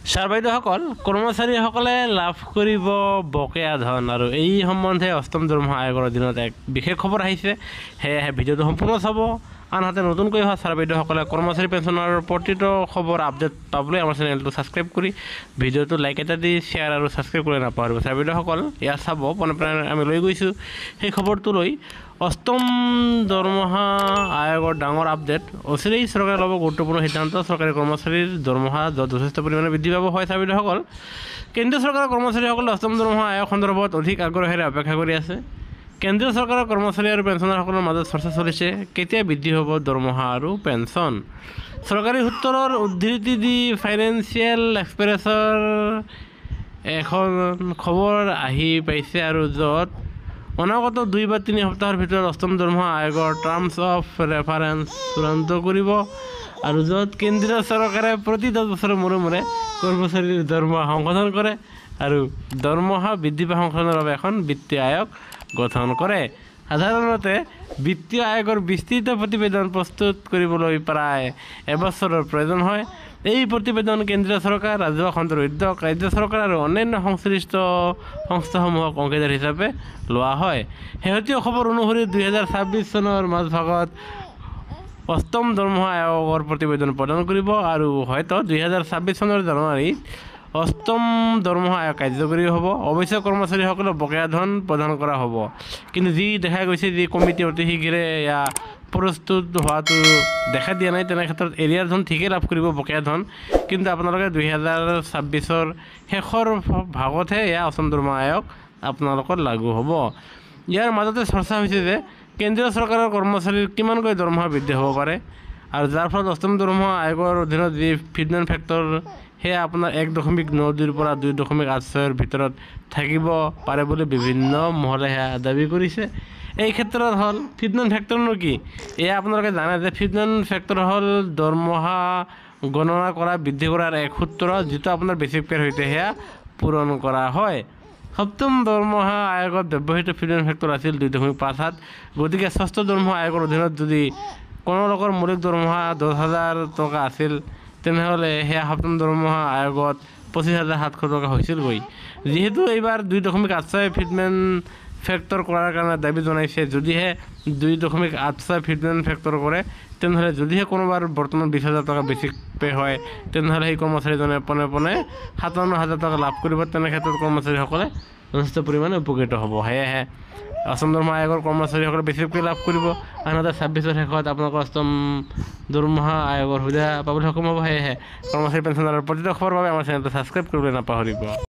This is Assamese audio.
ছাৰ বাইদেউসকল, কৰ্মচাৰীসকলে লাভ কৰিব বকেয়া ধন আৰু এই সম্বন্ধে অষ্টম দৰমহা আয়োগৰ অধীনত এক বিশেষ খবৰ আহিছে। সেয়েহে ভিডিঅ'টো সম্পূৰ্ণ চাব। আনহাতে নতুনকৈ অহা ছাৰ বাইদেউসকলে কৰ্মচাৰী পেঞ্চনৰ প্ৰতিটো খবৰ আপডেট পাবলৈ আমাৰ চেনেলটো ছাবস্ক্ৰাইব কৰি ভিডিঅ'টো লাইক এটা দি শ্বেয়াৰ আৰু ছাবস্ক্ৰাইব কৰি নাপাহৰিব। ছাৰ বাইদেউসকল, ইয়াত চাব পোনপ্ৰাণে আমি লৈ গৈছোঁ সেই খবৰটো লৈ অষ্টম দৰমহা আয়োগৰ ডাঙৰ আপডেট। অচিৰেই চৰকাৰে ল'ব গুৰুত্বপূৰ্ণ সিদ্ধান্ত। চৰকাৰী কৰ্মচাৰীৰ দৰমহা যথেষ্ট পৰিমাণে বৃদ্ধি পাব। হয় ছাৰ বাইদেউসকল, কেন্দ্ৰীয় চৰকাৰৰ কৰ্মচাৰীসকলে অষ্টম দৰমহা আয়োগ সন্দৰ্ভত অধিক আগ্ৰহেৰে অপেক্ষা কৰি আছে। কেন্দ্ৰীয় চৰকাৰৰ কৰ্মচাৰী আৰু পেঞ্চনাৰসকলৰ মাজত চৰ্চা চলিছে, কেতিয়া বৃদ্ধি হ'ব দৰমহা আৰু পেঞ্চন। চৰকাৰী সূত্ৰৰ উদ্ধৃতি দি ফাইনেন্সিয়েল এক্সপ্ৰেছৰ এখন খবৰ আহি পাইছে আৰু য'ত অনাগত 2 বা 3 সপ্তাহৰ ভিতৰত অষ্টম দৰমহা আয়োগৰ টাৰ্মছ অফ ৰেফাৰেন্স চূড়ান্ত কৰিব আৰু য'ত কেন্দ্ৰীয় চৰকাৰে প্ৰতি 10 বছৰৰ মূৰে মূৰে কৰ্মচাৰীৰ দৰমহা সংশোধন কৰে আৰু দৰমহা বৃদ্ধি বা সংশোধনৰ বাবে এখন বিত্তীয় আয়োগ গঠন কৰে। সাধাৰণতে বিত্তীয় আয়োগৰ বিস্তৃত প্ৰতিবেদন প্ৰস্তুত কৰিবলৈ প্ৰায় এবছৰৰ প্ৰয়োজন হয়। এই প্ৰতিবেদন কেন্দ্ৰীয় চৰকাৰ, ৰাজহুৱা খণ্ডৰ উদ্যোগ, ৰাজ্য চৰকাৰ আৰু অন্যান্য সংশ্লিষ্ট সংস্থাসমূহক অংশীদাৰ হিচাপে লোৱা হয়। শেহতীয়া খবৰ অনুসৰি 2026 চনৰ মাজভাগত অষ্টম দৰমহা আয়োগৰ প্ৰতিবেদন প্ৰদান কৰিব আৰু হয়তো 2026 চনৰ জানুৱাৰীত অষ্টম দৰমহা আয়োগ কাৰ্যকৰী হ'ব। অৱশ্যে কৰ্মচাৰীসকলক বকেয়া ধন প্ৰদান কৰা হ'ব, কিন্তু যি দেখা গৈছে যে কমিটি অতি শীঘ্ৰে এয়া প্ৰস্তুত হোৱাটো দেখা দিয়া নাই। তেনে ক্ষেত্ৰত এৰিয়াৰ ধন ঠিকেই লাভ কৰিব, বকেয়া ধন, কিন্তু আপোনালোকে 2026ৰ শেষৰ ভাগতহে এয়া অষ্টম দৰমহা আয়োগ আপোনালোকৰ লাগু হ'ব। ইয়াৰ মাজতে চৰ্চা হৈছে যে কেন্দ্ৰীয় চৰকাৰৰ কৰ্মচাৰীৰ কিমানকৈ দৰমহা বৃদ্ধি হ'ব পাৰে আৰু যাৰ ফলত অষ্টম দৰমহা আয়োগৰ অধীনত যি ফিটমেণ্ট ফেক্টৰ সেয়া আপোনাৰ 1.92ৰ পৰা 2.86ৰ ভিতৰত থাকিব পাৰে বুলি বিভিন্ন মহলে সেয়া দাবী কৰিছে। এই ক্ষেত্ৰত হ'ল ফিটমেণ্ট ফেক্টৰনো কি? এয়া আপোনালোকে জানে যে ফিটমেণ্ট ফেক্টৰ হ'ল দৰমহা গণনা কৰা, বৃদ্ধি কৰাৰ এক সূত্ৰ, যিটো আপোনাৰ বেচিক পেৰ সৈতে সেয়া পূৰণ কৰা হয়। সপ্তম দৰমহা আয়োগত ব্যৱহৃত ফিটমেণ্ট ফেক্টৰ আছিল 2.57। গতিকে ষষ্ঠ দৰমহা আয়োগৰ অধীনত যদি কোনো লোকৰ মৌলিক দৰমহা 10,000 টকা আছিল, তেনেহ'লে সেয়া সপ্তম দৰমহা আয়োগত 25,700 টকা হৈছিলগৈ। যিহেতু এইবাৰ 2.86 ফিটমেণ্ট ফেক্টৰ কৰাৰ কাৰণে দাবী জনাইছে, যদিহে 2.86 ফিটমেণ্ট ফেক্টৰ কৰে, তেনেহ'লে যদিহে কোনোবাৰ বৰ্তমান 20,000 টকা বেছিক পে হয়, তেনেহ'লে সেই কৰ্মচাৰীজনে পোনে পোনে 57,000 টকা লাভ কৰিব। তেনে ক্ষেত্ৰত কৰ্মচাৰীসকলে যথেষ্ট পৰিমাণে উপকৃত হ'ব। সেয়েহে অষ্টম দৰমহা আয়োগৰ কৰ্মচাৰীসকলে বেছিক পে লাভ কৰিব। আনহাতে 26ৰ শেষত আপোনালোকৰ অষ্টম দৰমহা আয়োগৰ সুবিধা পাবলৈ সক্ষম হ'ব। সেয়েহে কৰ্মচাৰী পেঞ্চনাৰৰ প্ৰতিটো খবৰৰ বাবে আমাৰ চেনেলটো ছাবস্ক্ৰাইব কৰিবলৈ নাপাহৰিব।